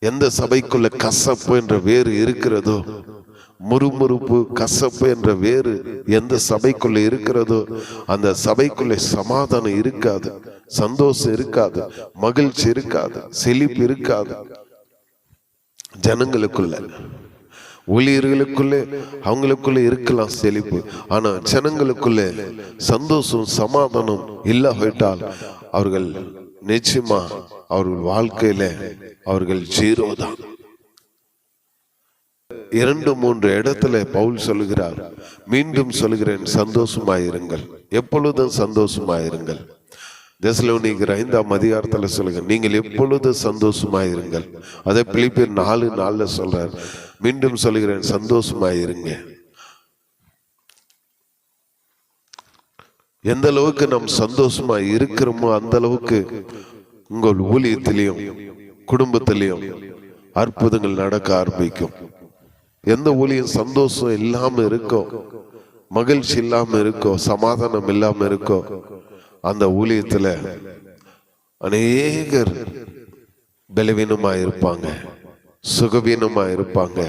எந்த சபைக்குள்ள கசப்பு என்ற வேறு இருக்கிறதோ, முறுமுறுப்பு கசப்பு என்ற வேறு எந்த சபைக்குள்ள இருக்கிறதோ அந்த சபைக்குள்ள சமாதானம் இருக்காது, சந்தோஷம் இருக்காது, மகிழ்ச்சி இருக்காது, செழிப்பு இருக்காது. ஜனங்களுக்குள்ள, ஊழியர்களுக்குள்ளே அவங்களுக்குள்ள இருக்கலாம் செழிப்பு, ஆனா ஜனங்களுக்குள்ள சந்தோஷம் சமாதானம் இல்லாவிட்டால் அவர்கள் நிச்சயமா அவர்கள் வாழ்க்கையில அவர்கள் ஜீரோ தான். 2-3 இடத்துல பவுல் சொல்லுகிறார், மீண்டும் சொல்லுகிறேன், சந்தோஷமாயிருங்கள், எப்பொழுதும் சந்தோஷமாயிருங்கள். தெசலோனிக்கர் 5ஆம் அதிகாரத்துல சொல்லுங்க, நீங்கள் எப்பொழுதும் சந்தோஷமாயிருங்கள். அதை பிலிப்பியர் 4:4 சொல்றார், மீண்டும் சொல்லுகிறேன், சந்தோஷமாயிருங்க. எந்த அளவுக்கு நாம் சந்தோஷமா இருக்கிறோமோ அந்த அளவுக்கு உங்கள் ஊழியத்திலையும் குடும்பத்திலையும் அற்புதங்கள் நடக்க ஆரம்பிக்கும். எந்த ஊழியம் சந்தோஷம் இல்லாம இருக்கோ, மகிழ்ச்சி இல்லாம இருக்கோ, சமாதானம் இல்லாம இருக்கோ, அந்த ஊழியத்துல அநேகர் பலவீனமா இருப்பாங்க, சுகவீனமா இருப்பாங்க,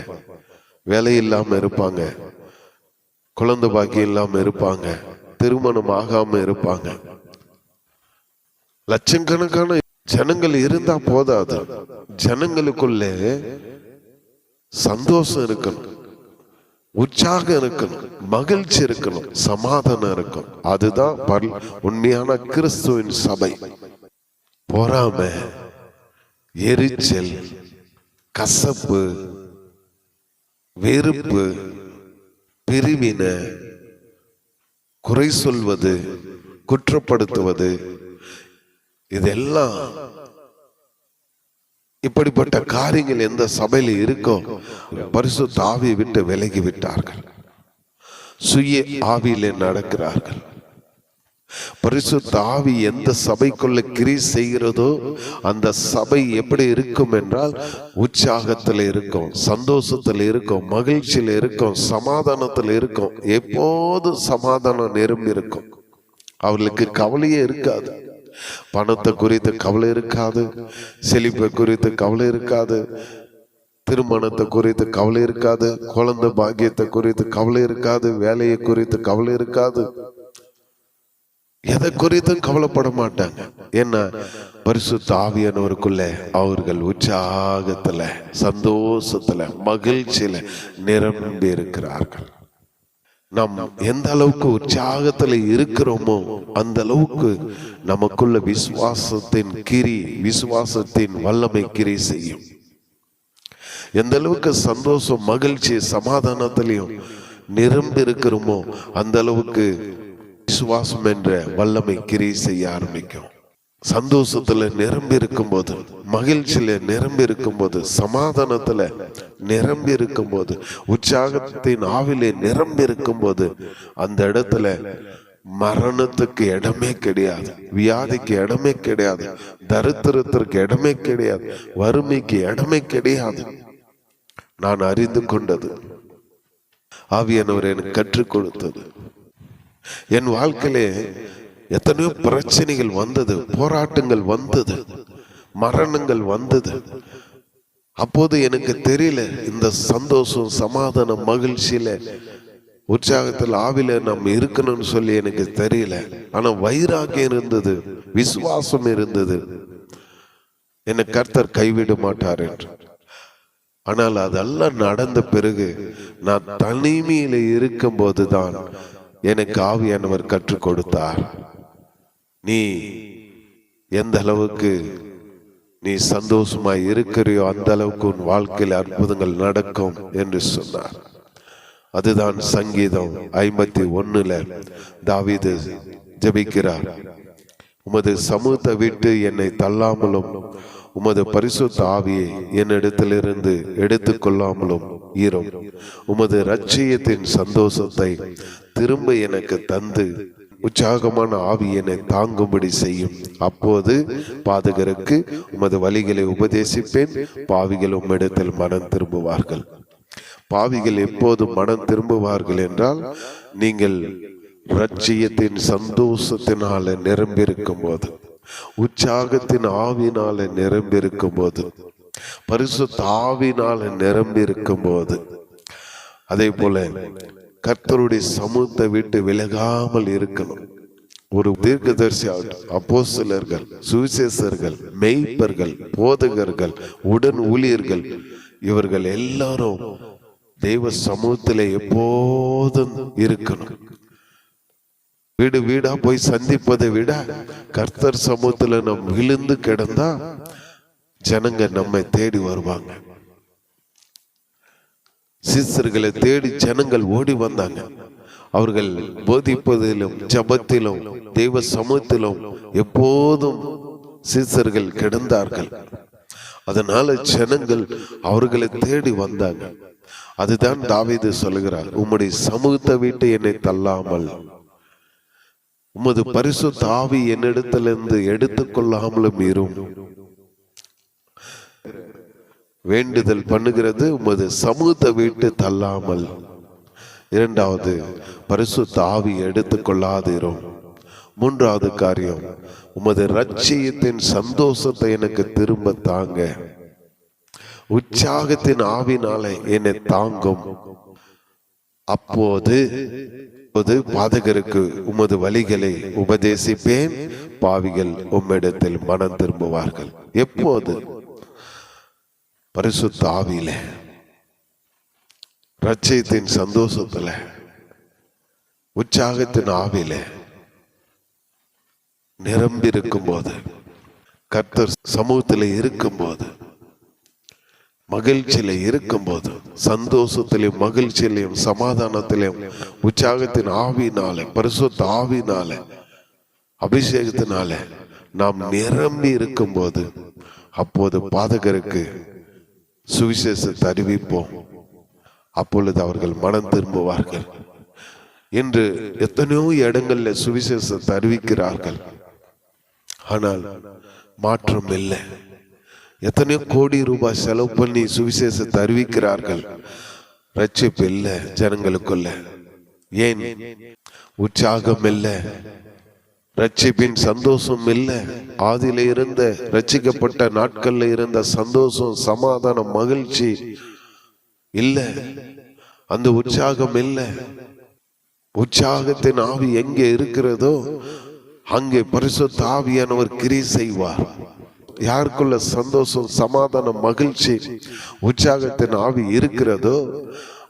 வேலை இல்லாம இருப்பாங்க, குழந்தை பாக்கியம் இல்லாம இருப்பாங்க, திருமணம் ஆகாம இருப்பாங்க. லட்சக்கணக்கான ஜனங்கள் இருந்தா போதாது, ஜனங்களுக்குள்ளே சந்தோஷம் இருக்கணும், உற்சாகம் இருக்கணும், மகிழ்ச்சி இருக்கணும், சமாதானம் இருக்கும். அதுதான் உண்மையான கிறிஸ்துவின் சபை. பொறாமை, எரிச்சல், கசப்பு, வெறுப்பு, பிரிவினை, குறை சொல்வது, குற்றப்படுத்துவது, இதெல்லாம் இப்படிப்பட்ட காரியங்கள் எந்த சபையில இருக்கோ பரிசுத்த ஆவியை விட்டு விலகி விட்டார்கள், சுய ஆவியிலே நடக்கிறார்கள். பரிசுத்த ஆவி எந்த சபைக்குள்ள கிரியை செய்கிறதோ அந்த சபை எப்படி இருக்கும் என்றால் உற்சாகத்துல இருக்கும், சந்தோஷத்துல இருக்கும், மகிழ்ச்சியில இருக்கும், சமாதானத்துல இருக்கும். எப்போதும் சமாதானம் நிரம்பி இருக்கும். அவர்களுக்கு கவலையே இருக்காது. பணத்தை குறித்து கவலை இருக்காது, செழிப்பை குறித்து கவலை இருக்காது, திருமணத்தை குறித்து கவலை இருக்காது, குழந்தை பாக்கியத்தை குறித்து கவலை இருக்காது, வேலையை குறித்து கவலை இருக்காது, எதை குறித்தும் கவலைப்பட மாட்டாங்க. ஏன்னா பரிசுத்த ஆவியானவருக்குள்ள அவர்கள் உற்சாகத்துல, சந்தோஷத்துல, மகிழ்ச்சியில நிரம்பி இருக்கிறார்கள். நாம் எந்த அளவுக்கு உற்சாகத்துல இருக்கிறோமோ அந்த அளவுக்கு நமக்குள்ள விசுவாசத்தின் கிரி, விசுவாசத்தின் வல்லமை கிரி செய்யும். எந்த அளவுக்கு சந்தோஷம், மகிழ்ச்சி, சமாதானத்திலையும் நிரம்பி இருக்கிறோமோ அந்த அளவுக்கு விசுவாசம் என்ற வல்லமை கிரி செய்ய ஆரம்பிக்கும். சந்தோஷத்துல நிரம்பி இருக்கும் போது, மகிழ்ச்சியில நிரம்பி இருக்கும் போது, சமாதானத்துல நிரம்பி இருக்கும் போது, உற்சாகத்தின் ஆவிலே நிரம்பி இருக்கும் போது அந்த இடத்துல மரணத்துக்கு இடமே கிடையாது, வியாதிக்கு இடமே கிடையாது, தரித்திரத்திற்கு இடமே கிடையாது, வறுமைக்கு இடமே கிடையாது. நான் அறிந்து கொண்டது, ஆவியானவர் எனக்கு கற்றுக் கொடுத்தது. என் வாழ்க்கையிலே எத்தனையோ பிரச்சனைகள் வந்தது, போராட்டங்கள் வந்தது, மரணங்கள் வந்தது. அப்போது எனக்கு தெரியல இந்த சந்தோஷம், சமாதானம், மகிழ்ச்சியில, உற்சாகத்தில், ஆவில நம்ம இருக்கணும்னு சொல்லி எனக்கு தெரியல. ஆனா வைராகியம் இருந்தது, விசுவாசம் இருந்தது, என்னை கர்த்தர் கைவிட மாட்டார் என்று. ஆனால் அதெல்லாம் நடந்த பிறகு நான் தனிமையில இருக்கும் போதுதான் எனக்கு ஆவியானவர் கற்றுக் கொடுத்தார். நீ எந்த அளவுக்கு நீ சந்தோஷமாய் இருக்கிறியோ அந்த அளவுக்கு உன் வாழ்க்கையில் அற்புதங்கள் நடக்கும் என்று சொன்னார். அதுதான் சங்கீதம் 51 தாவீது ஜெபிக்கிறார். உமது சமூகத்தை விட்டு என்னை தள்ளாமலும் உமது பரிசுத்த ஆவியை என்னிடத்திலிருந்து எடுத்துக் கொள்ளாமலும் ஈரும். உமது இரட்சியத்தின் சந்தோஷத்தை திரும்ப எனக்கு தந்து உற்சாகமான ஆவி என்னை தாங்கும்படி செய்யும். அப்போது பாதகருக்கு உமது வழிகளை உபதேசிப்பேன், பாவிகள் உம்மிடத்தில் மனம் திரும்புவார்கள். பாவிகள் எப்போது மனம் திரும்புவார்கள் என்றால் நீங்கள் இரட்சியத்தின் சந்தோஷத்தினால நிரம்பியிருக்கும் போது, உற்சாகத்தின் ஆவினால நிரம்பியிருக்கும் போது, பரிசுத்த ஆவியினால் நிரம்பி இருக்கும் போது, அதே போல கர்த்தருடைய சமூகத்தை விட்டு விலகாமல் இருக்கணும். ஒரு தீர்க்கதரிசி ஆகட்டும், அப்போஸ்தலர்கள், சுவிசேஷர்கள், மெய்ப்பர்கள், போதகர்கள், உடன் ஊழியர்கள், இவர்கள் எல்லாரும் தெய்வ சமூகத்திலே எப்போதும் இருக்கணும். வீடு வீடா போய் சந்திப்பதை விட கர்த்தர் சமூகத்துல நம்ம விழுந்து கிடந்தா ஜனங்க நம்மை தேடி வருவாங்க. சீசர்களை தேடி ஜனங்கள் ஓடி வந்தாங்க. அவர்கள் போதிப்பதிலும் ஜபத்திலும் தெய்வ சமூகத்திலும் எப்போதும் சீசர்கள் கிடந்தார்கள். அதனால ஜனங்கள் அவர்களை தேடி வந்தாங்க. அதுதான் தாவீது சொல்லுகிறார், உம்முடைய சமூகத்தை விட்டு என்னை தள்ளாமல், உமது பரிசுத்த ஆவி என்னிடத்திலிருந்து எடுத்துக்கொள்ளாமலும் இரும். வேண்டுதல் பண்ணுகிறது, உமது சமூகத்தை விட்டு தள்ளாமல். இரண்டாவது, பரிசுத்த ஆவி எடுத்துக்கொள்ளாதிரும். மூன்றாவது காரியம், உமது ரட்சியத்தின் சந்தோஷத்தை எனக்கு திரும்ப தாங்க. உற்சாகத்தின் ஆவினாலே என்னை தாங்கும். அப்போது பாதகருக்கு உமது வழிகளை உபதேசிப்பேன், பாவிகள் உம்மிடத்தில் மனம் திரும்புவார்கள். எப்போது? பரிசுத்த ஆவியில, ரட்சியத்தின் சந்தோஷத்துல, உற்சாகத்தின் ஆவியில நிரம்பி இருக்கும் போது, கர்த்தர் சமூகத்தில் இருக்கும் போது, மகிழ்ச்சியில இருக்கும் போது, சந்தோஷத்திலையும் மகிழ்ச்சியிலையும் சமாதானத்திலையும் உற்சாகத்தின் ஆவினால, பரிசுத்த ஆவினால, அபிஷேகத்தினால நாம் நிரம்பி இருக்கும் போது, அப்போது பாதகருக்கு சுவிசேஷத்தை அறிவிப்போம். அப்பொழுது அவர்கள் மனம் திரும்புவார்கள். இன்று எத்தனையோ இடங்கள்ல சுவிசேஷத்தை அறிவிக்கிறார்கள், ஆனால் மாற்றம் இல்லை. எத்தனையோ கோடி ரூபாய் செலவு பண்ணி சுவிசேஷத்தை அறிவிக்கிறார்கள், ரட்சிப்பு இல்லை ஜனங்களுக்குள்ள. ஏன்? உற்சாகம் இல்லை, ரட்சிப்பின் சந்தோஷம் இல்லை. ஆதியில இருந்த, ரட்சிக்கப்பட்ட நாட்கள்ல இருந்த சந்தோஷம், சமாதானம், மகிழ்ச்சி இல்லை. அந்த உற்சாகம் இல்லை. உற்சாகத்தின் ஆவி எங்கே இருக்கிறதோ அங்கே பரிசுத்த ஆவியானவர் கிரியை செய்வார். யாருக்குள்ள சந்தோஷம், சமாதானம், மகிழ்ச்சி, உற்சாகத்தின் ஆவி இருக்கிறதோ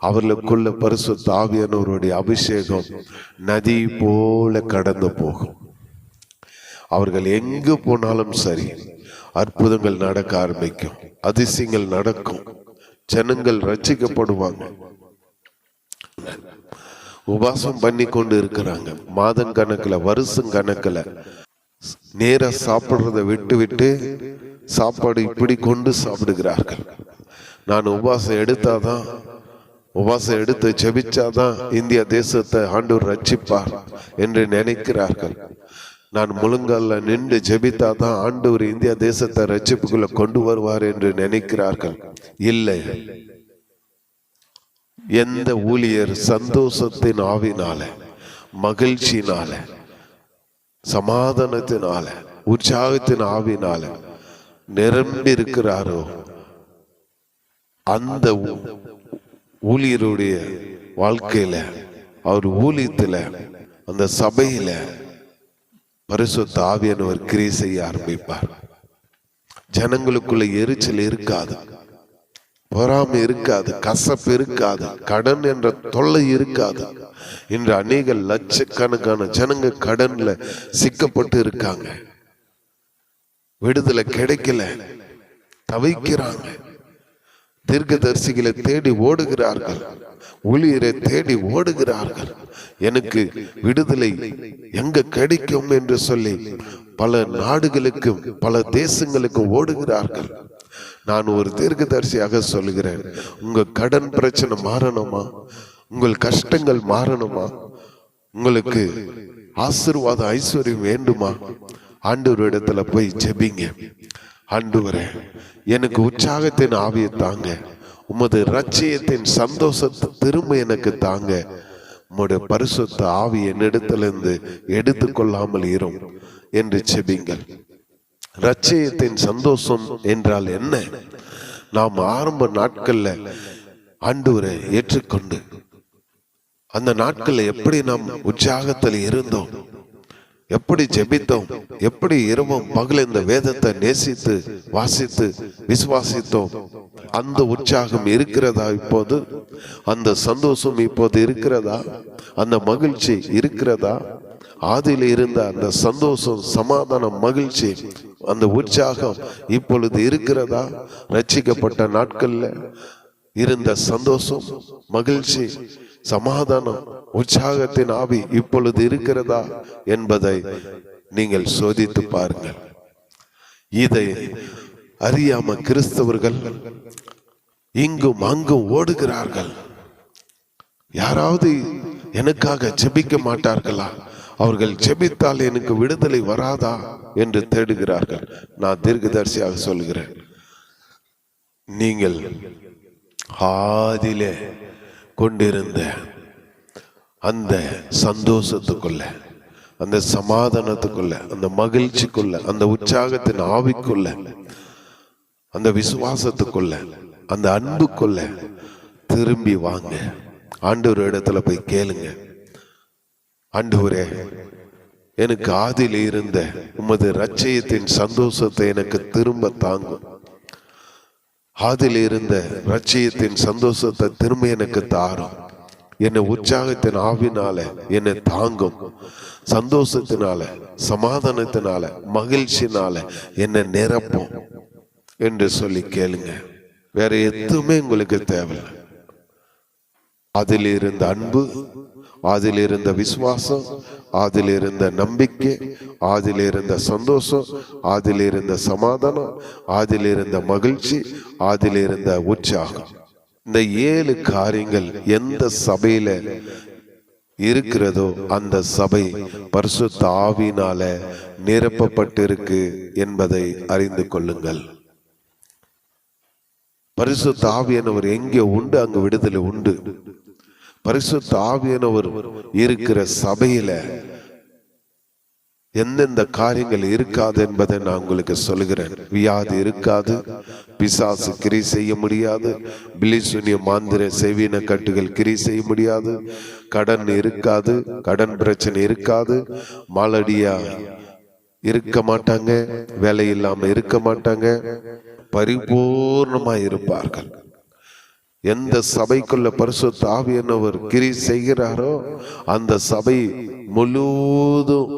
அவர்களுக்குள்ள பரிசுத்த ஆவியானவருடைய அபிஷேகம் நதி போல கடந்து போகும். அவர்கள் எங்கு போனாலும் சரி, அற்புதங்கள் நடக்க ஆரம்பிக்கும், அதிசயங்கள் நடக்கும், ஜனங்கள் ரட்சிக்கப்படுவாங்க. உபாசம் பண்ணி கொண்டு இருக்கிறாங்க, மாதம் கணக்குல, வருஷம் கணக்குல. நேர சாப்பிடுறத விட்டு விட்டு சாப்பாடு இப்படி கொண்டு சாப்பிடுகிறார்கள். நான் உபாசம் எடுத்தாதான், உபாசம் எடுத்து ஜெபிச்சாதான் இந்திய தேசத்தை ஆண்டவர் ரட்சிப்பார் என்று நினைக்கிறார்கள். நான் முழங்கால நின்று ஜெபித்தாதான் ஆண்டவர் இந்திய தேசத்தை ரட்சிப்புக்குள்ள கொண்டு வருவார் என்று நினைக்கிறார்கள். இல்லை, எந்த ஊழியர் சந்தோஷத்தின் ஆவினால, மகிழ்ச்சியினால, சமாதானத்தினால, உற்சாகத்தின் ஆவினால நிரம்பி இருக்கிறாரோ அந்த ஊழியருடைய வாழ்க்கையில, அவர் ஊழியத்துல, அந்த சபையில பரிசுத்த ஆவியானவர் கிரியை செய்ய ஆரம்பிப்பார். ஜனங்களுக்குள்ள எரிச்சல் இருக்காது, பொறாமை இருக்காது, கசப்பு இருக்காது, கடன் என்ற தொல்லை இருக்காது. இன்று அநேக லட்சக்கணக்கான ஜனங்க கடன்ல சிக்கப்பட்டு இருக்காங்க, விடுதலை கிடைக்கல, தவிக்கிறாங்க. தீர்க்கதரிசிகளை தேடி ஓடுகிறார்கள், ஊழியரை தேடி ஓடுகிறார்கள். எனக்கு விடுதலை எங்க கிடைக்கும் என்று சொல்லி பல நாடுகளுக்கும் பல தேசங்களுக்கும் ஓடுகிறார்கள். நான் ஒரு தீர்க்கதரிசியாக சொல்லுகிறேன், உங்க கடன் பிரச்சனை மாறணுமா, உங்கள் கஷ்டங்கள் மாறணுமா, உங்களுக்கு ஆசீர்வாத ஐஸ்வர்யம் வேண்டுமா, ஆண்டவர் இடத்துல போய் ஜெபிங்க. ஆண்டவரே, எனக்கு உற்சாகத்தின் ஆவியை தாங்க, உமது ரட்சியத்தின் சந்தோஷத்தை திரும்ப எனக்கு தாங்க, உம்முடைய பரிசுத்த ஆவி என்னிடத்திலிருந்து எடுத்துக்கொள்ளாமல் இரும் என்று ஜெபிங்கள். ரட்சியத்தின் சந்தோஷம் என்றால் என்ன? நாம் ஆரம்ப நாட்கள்ல ஆண்டவரை ஏற்றுக்கொண்டு அந்த நாட்கள்ல எப்படி நாம் உற்சாகத்தில் இருந்தோம், எப்படி ஜெபித்தோம், எப்படி இரவும் பகல் இந்த வேதத்தை நேசித்து வாசித்து விசுவாசித்தோம். அந்த உற்சாகம் இருக்கிறதா இப்போது? அந்த சந்தோஷம் இப்போது இருக்கிறதா? அந்த மகிழ்ச்சி இருக்கிறதா? ஆதியில் இருந்த அந்த சந்தோஷம், சமாதானம், மகிழ்ச்சி, அந்த உற்சாகம் இப்பொழுது இருக்கிறதா? ரட்சிக்கப்பட்ட நாட்கள்ல இருந்த சந்தோஷம், மகிழ்ச்சி, சமாதானம், உற்சாகத்தின் ஆவி இப்பொழுது இருக்கிறதா என்பதை நீங்கள் சோதித்து பாருங்கள். இதை அறியாம கிறிஸ்தவர்கள் இங்கும் அங்கும் ஓடுகிறார்கள். யாராவது எனக்காக ஜெபிக்க மாட்டார்களா? அவர்கள் ஜெபித்தால் எனக்கு விடுதலை வராதா என்று தேடுகிறார்கள். நான் தீர்க்கதரிசியாக சொல்கிறேன், நீங்கள் ஆதியிலே கொண்டிருந்த அந்த சந்தோஷத்துக்குள்ள, அந்த சமாதானத்துக்குள்ள, அந்த மகிழ்ச்சிக்குள்ள, அந்த உற்சாகத்தின் ஆவிக்குள்ள, அந்த விசுவாசத்துக்குள்ள, அந்த அன்புக்குள்ள திரும்பி வாங்க. ஆண்டவர் இடத்துல போய் கேளுங்க, ஆண்டவரே எனக்கு ஆதியில் இருந்த உமது ரட்சியத்தின் சந்தோஷத்தை எனக்கு திரும்ப தாங்கும். ஆதியில் இருந்த ரட்சியத்தின் சந்தோஷத்தை திரும்ப எனக்கு தாரும். என்னை உற்சாகத்தின் ஆவினால என்னை தாங்கும். சந்தோஷத்தினால, சமாதானத்தினால, மகிழ்ச்சினால என்னை நிரப்பும் என்று சொல்லி கேளுங்க. வேற எதுவுமே உங்களுக்கு தேவையில்லை. அதில் இருந்த அன்பு, அதில் இருந்த விசுவாசம், அதில் இருந்த நம்பிக்கை, அதில் இருந்த சந்தோஷம், அதில் இருந்த சமாதானம், அதில் இருந்த மகிழ்ச்சி, அதில் இருந்த உற்சாகம், இந்த 7 காரியங்கள் எந்த சபையில இருக்கிறதோ அந்த சபை பரிசுத்த ஆவியினால நிரப்பப்பட்டிருக்கு என்பதை அறிந்து கொள்ளுங்கள். பரிசுத்த ஆவியானவர் எங்கே உண்டு அங்கு விடுதலை உண்டு. பரிசுத்த ஆவியானவர் இருக்கிற சபையில எந்தெந்த காரியங்கள் இருக்காது என்பதை நான் உங்களுக்கு சொல்கிறேன். வியாதி இருக்காது, பிசாசு கிரி செய்ய முடியாது, பிலிசூனிய மாந்திர செவின கட்டுகள் கிரி செய்ய முடியாது, கடன் இருக்காது, கடன் பிரச்சனை இருக்காது, மாலடியா இருக்க மாட்டாங்க, வேலை இல்லாம இருக்க மாட்டாங்க, பரிபூர்ணமா இருப்பார்கள். எந்த சபைக்குள்ள பரிசுத்த ஆவியானவர் கிரி செய்கிறாரோ அந்த சபை முழுவதும்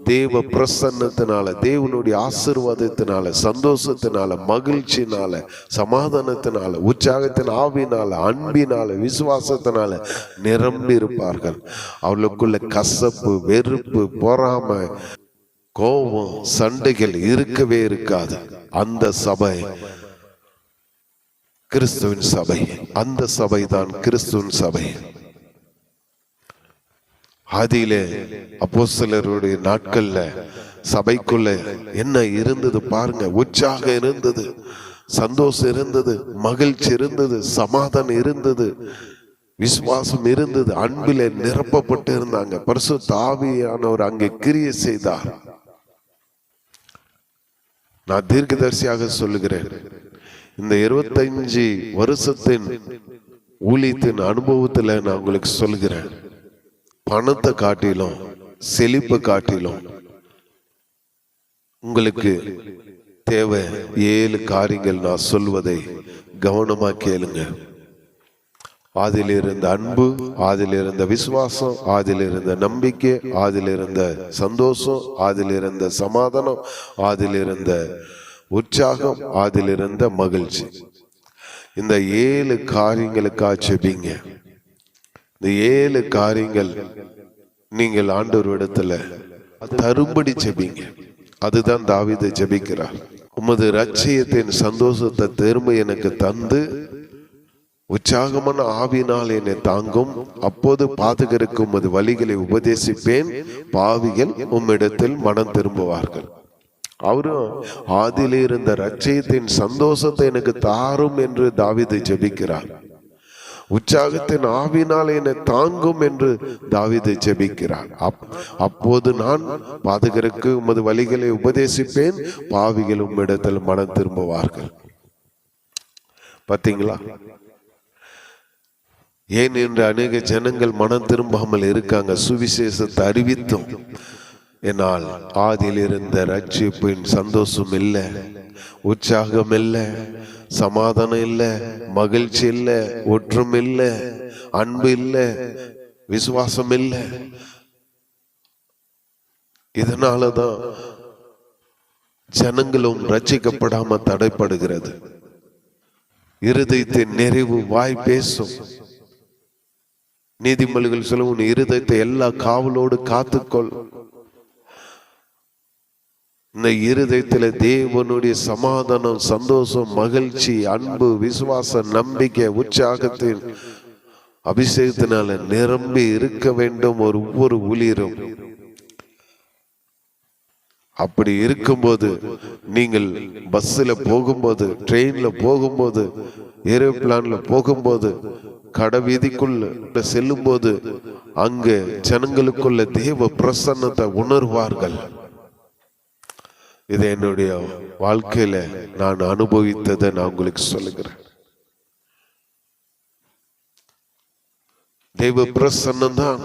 தேவ பிரசன்னத்தினால, தேவனுடைய ஆசீர்வாதத்தினால, சந்தோஷத்தினால, மகிழ்ச்சினால, சமாதானத்தினால, உற்சாகத்தின் ஆவினால, அன்பினால, விசுவாசத்தினால நிரம்பி இருப்பார்கள். அவர்களுக்குள்ள கசப்பு, வெறுப்பு, பொறாமை, கோபம், சண்டைகள் இருக்கவே இருக்காது. அந்த சபை கிறிஸ்துவின் சபை. அந்த சபை தான் கிறிஸ்துவின் சபை. ஆதியிலே அப்போஸ்தலருடைய நாட்கள்ல சபைக்குள்ள என்ன இருந்தது பாருங்க. உற்சாகம் இருந்தது, சந்தோஷம் இருந்தது, மகிழ்ச்சி இருந்தது, சமாதானம் இருந்தது, விசுவாசம் இருந்தது, அன்பிலே நிரப்பப்பட்டு இருந்தாங்க. பரிசுத்த ஆவியானவர் அங்கே கிரியை செய்தார். நான் தீர்க்கதரிசியாக சொல்லுகிறேன், இந்த 25 வருஷத்தின் ஊழியத்தின் அனுபவத்துல நான் உங்களுக்கு சொல்கிறேன், பணத்தை காட்டிலும் செழிப்பை காட்டிலும் உங்களுக்கு தேவை 7 காரியங்கள். நான் சொல்வதை கவனமா கேளுங்க. அதில் இருந்த அன்பு, அதில் இருந்த விசுவாசம், அதில் இருந்த நம்பிக்கை, அதில் இருந்த சந்தோஷம், அதில் இருந்த சமாதானம், அதில் இருந்த உற்சாகம், அதில் இருந்த மகிழ்ச்சி. இந்த 7 காரியங்களுக்காக ஜெபிங்க. இந்த 7 காரியங்கள் நீங்கள் ஆண்டவரிடத்துல தரும்படி ஜெபிங்க. அதுதான் தாவீது ஜெபிக்கிறார். உமது ரட்சியத்தின் சந்தோஷத்தை திரும்ப எனக்கு தந்து உற்சாகமான ஆவினால் என்னை தாங்கும். அப்போது பாதகருக்கு உமது வழிகளை உபதேசிப்பேன், பாவிகள் உம்மிடத்தில் மனம் திரும்புவார்கள். அவரும் ஆதியிலே இருந்த ரட்சியத்தின் சந்தோஷத்தை எனக்கு தாரும் என்று தாவீது ஜெபிக்கிறார். உற்சாகத்தின் ஆவினால் என்னை தாங்கும் என்று தாவீது ஜெபிக்கிறார். அப்போது நான் பாதகருக்கு உமது வழிகளை உபதேசிப்பேன், பாவிகள் உம்மிடத்தில் மனம் திரும்புவார்கள். பார்த்தீங்களா? ஏன் என்று அநேக ஜனங்கள் மனம் திரும்பாமல் இருக்காங்க. சுவிசேஷத்தை அறிவித்தும் என்னால் ஆதியில் இருந்த ரட்சிப்பின் சந்தோஷம் இல்லை, உற்சாகம் இல்லை, சமாதானம் இல்லை, மகிழ்ச்சி இல்லை, ஒற்றும் இல்லை, அன்பு இல்லை, விசுவாசம் இல்லை. இதனாலதான் ஜனங்களும் ரட்சிக்கப்படாம தடைப்படுகிறது. இருதயத்தின் நிறைவு வாய் பேசும். நீதிமொழிகள் சொல்லும், உன் இருதயத்தை எல்லா காவலோடு காத்துக்கொள். இந்த இருதயத்துல தேவனுடைய சமாதானம், சந்தோஷம், மகிழ்ச்சி, அன்பு, விசுவாசம், நம்பிக்கை, உற்சாகத்தின் அபிஷேகத்தினால நிரம்பி இருக்க வேண்டும் ஒவ்வொரு ஊழியரும். அப்படி இருக்கும்போது நீங்கள் பஸ்ல போகும்போது, ட்ரெயின்ல போகும்போது, ஏரோப்ளான்ல போகும்போது, கடை வீதிக்குள்ள செல்லும் போது அங்கு ஜனங்களுக்குள்ள தேவ பிரசன்னத்தை உணர்வார்கள். இது என்னுடைய வாழ்க்கையில நான் அனுபவித்ததை நான் உங்களுக்கு சொல்லுகிறேன். தேவ பிரசன்னம் தான்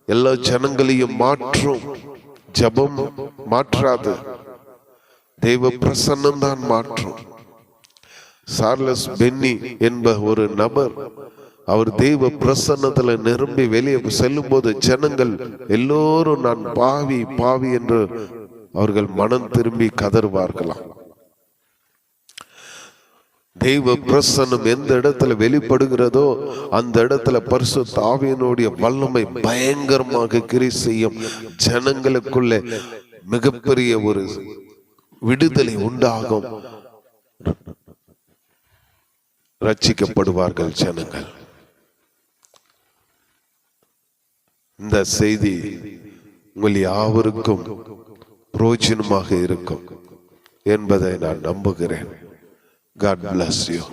எல்லா ஜனங்களையும் மாற்றும். ஜபம் மாற்றாது, தேவ பிரசன்னம் தான் மாற்றும். சார்லஸ் பென்னி என்ப ஒரு நபர், அவர் தெய்வ பிரசன்னத்துல நிரம்பி வெளியே செல்லும் போது ஜனங்கள் எல்லோரும் நான் பாவி பாவி என்று அவர்கள் மனம் திரும்பி கதறுவார்களாம். தெய்வ பிரசன்னம் எந்த இடத்துல வெளிப்படுகிறதோ அந்த இடத்துல பரிசுத்த ஆவியினுடைய வல்லமை பயங்கரமாக கிரியை செய்யும். ஜனங்களுக்குள்ள மிகப்பெரிய ஒரு விடுதலை உண்டாகும். ரட்சிக்கப்படுவார்கள் ஜனங்கள். இந்த செய்தி உங்கள் யாவருக்கும் பிரயோஜனமாக இருக்கும் என்பதை நான் நம்புகிறேன். God bless you.